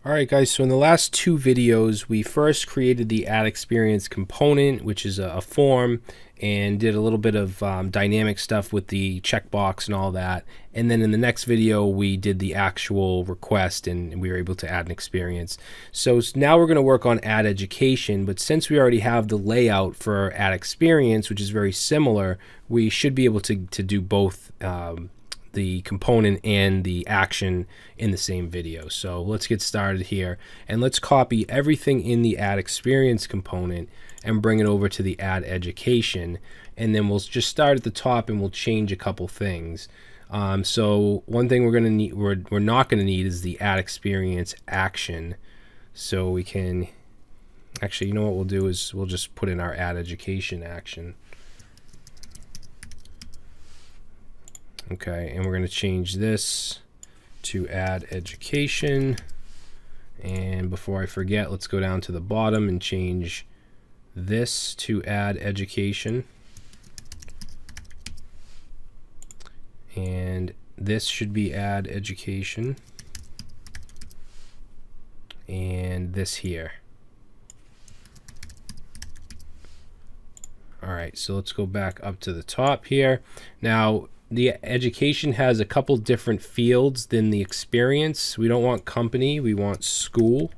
Alright guys, so in the last two videos we first created the add experience component, which is a form, and did a little bit of dynamic stuff with the checkbox and all that. And then in the next video we did the actual request and we were able to add an experience. So now we're going to work on add education, but since we already have the layout for add experience, which is very similar, we should be able to do both the component and the action in the same video. So let's get started here and let's copy everything in the add experience component and bring it over to the add education, and then we'll just start at the top and we'll change a couple things. So one thing we're not going to need is the add experience action. So we can actually, you know what we'll do is we'll just put in our add education action. Okay, and we're going to change this to add education. And before I forget, let's go down to the bottom and change this to add education. And this should be add education. And this here. Alright, so let's go back up to the top here. Now, the education has a couple different fields than the experience. We don't want company, we want school.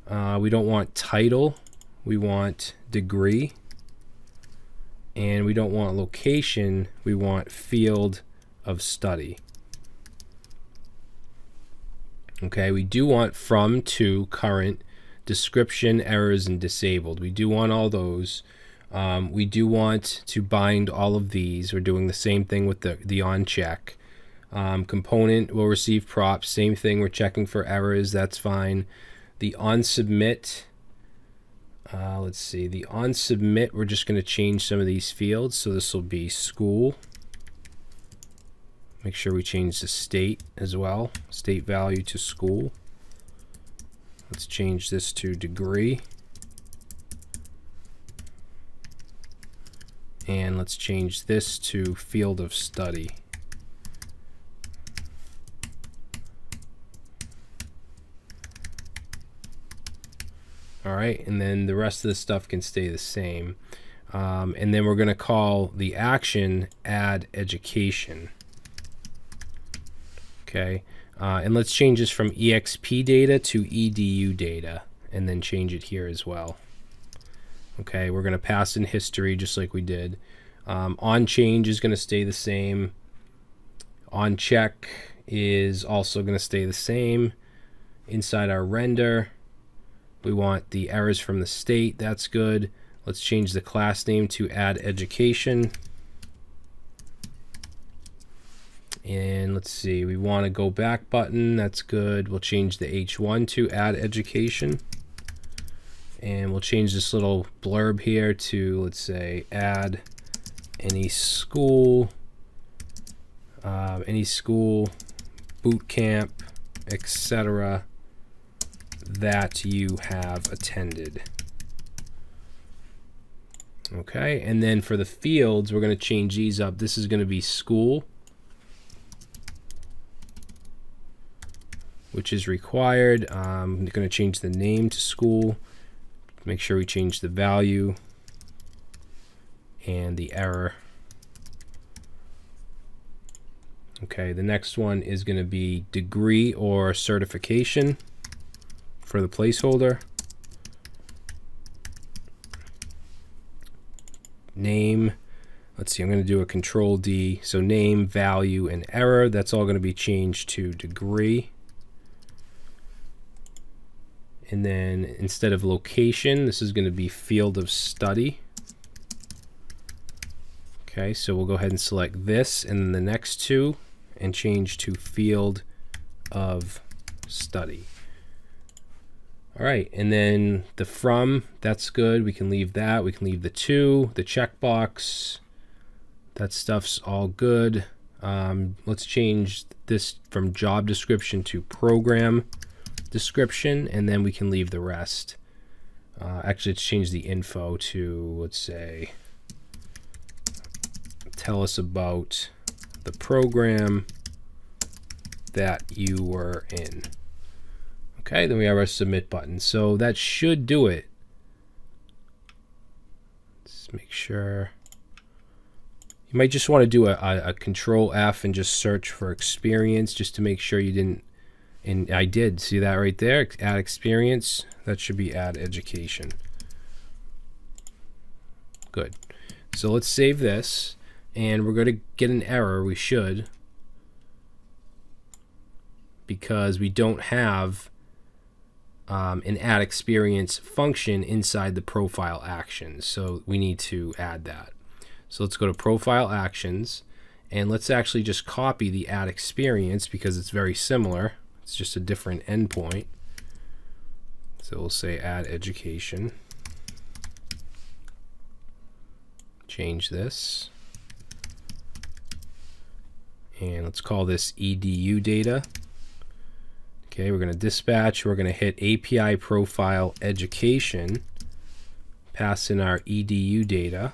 We don't want title, we want degree. And we don't want location, we want field of study. Okay, we do want from, to, current, description, errors, and disabled. We do want all those. We do want to bind all of these. We're doing the same thing with the on check. Component will receive props. Same thing. We're checking for errors. That's fine. The on submit. Let's see. The on submit. We're just going to change some of these fields. So this will be school. Make sure we change the state as well. State value to school. Let's change this to degree. And let's change this to field of study. Alright, and then the rest of the stuff can stay the same. And then we're going to call the action add education. Okay, and let's change this from EXP data to EDU data, and then change it here as well. Okay, we're going to pass in history just like we did. On change is going to stay the same. On check is also going to stay the same. Inside our render, we want the errors from the state. That's good. Let's change the class name to add education. And let's see, we want a go back button. That's good. We'll change the H1 to add education. And we'll change this little blurb here to, let's say, add any school boot camp, etc. that you have attended. Okay, and then for the fields, we're going to change these up. This is going to be school, which is required. I'm going to change the name to school. Make sure we change the value and the error. Okay, the next one is going to be degree or certification for the placeholder. Name, let's see, I'm going to do a control D. So name, value, and error, that's all going to be changed to degree. And then instead of location, this is going to be field of study. Okay, so we'll go ahead and select this and then the next two and change to field of study. All right, and then the from, that's good. We can leave that. We can leave the to, the checkbox. That stuff's all good. Let's change this from job description to program description, and then we can leave the rest. Actually, let's change the info to, let's say, tell us about the program that you were in. Okay, then we have our submit button. So that should do it. Let's make sure. You might just want to do a control F and just search for experience just to make sure you didn't. And I did. See that right there? Add experience. That should be add education. Good. So let's save this. And we're going to get an error. We should. Because we don't have an add experience function inside the profile actions. So we need to add that. So let's go to profile actions. And let's actually just copy the add experience because it's very similar. It's just a different endpoint. So we'll say add education. Change this. And let's call this edu data. Okay, we're going to dispatch. We're going to hit API profile education. Pass in our edu data.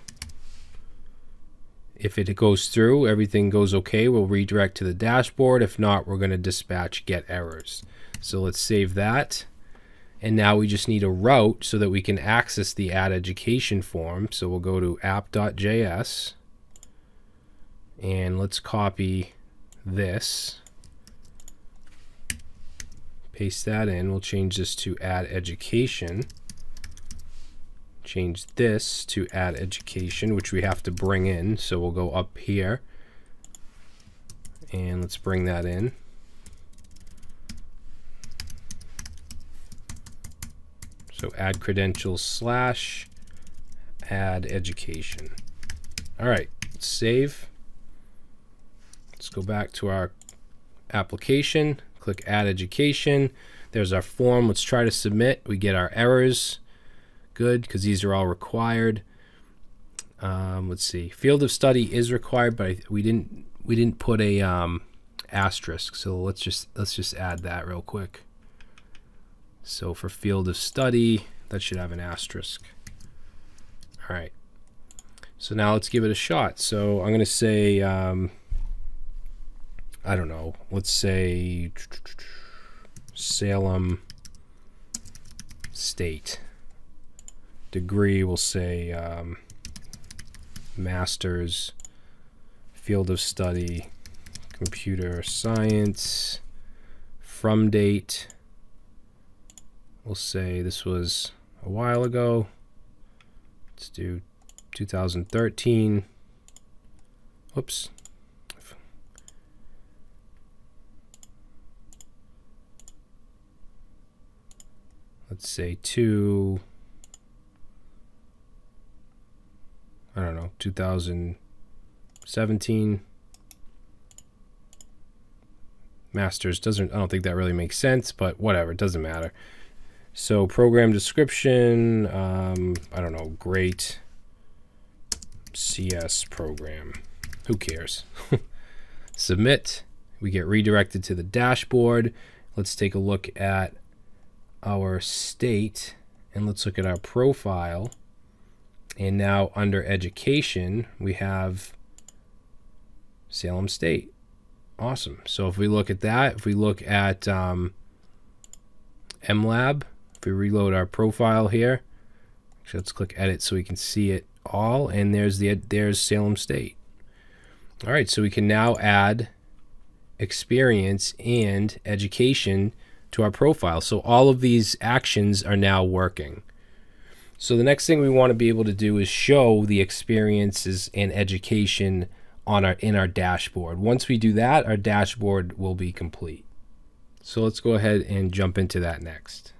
If it goes through, everything goes okay, we'll redirect to the dashboard. If not, we're going to dispatch get errors. So let's save that. And now we just need a route so that we can access the add education form. So we'll go to app.js. And let's copy this. Paste that in. We'll change this to add education. Change this to add education, which we have to bring in. So we'll go up here and let's bring that in. So add credentials slash add education. All right, let's save. Let's go back to our application, click add education. There's our form. Let's try to submit. We get our errors. Good, because these are all required. Let's see. Field of study is required, but we didn't put a asterisk. So let's just add that real quick. So for field of study, that should have an asterisk. All right. So now let's give it a shot. So I'm going to say, I don't know. Let's say Salem State. Degree, we'll say master's, field of study, computer science. From date, we'll say this was a while ago. Let's do 2013. Whoops. Let's say I don't know, 2017. Masters I don't think that really makes sense, but whatever, it doesn't matter. So program description, I don't know, great CS program. Who cares? Submit. We get redirected to the dashboard. Let's take a look at our state and let's look at our profile. And now under education, we have Salem State. Awesome. So if we look at that, if we look at MLab, if we reload our profile here, actually let's click edit so we can see it all. And there's Salem State. All right, so we can now add experience and education to our profile. So all of these actions are now working. So the next thing we want to be able to do is show the experiences and education on in our dashboard. Once we do that, our dashboard will be complete. So let's go ahead and jump into that next.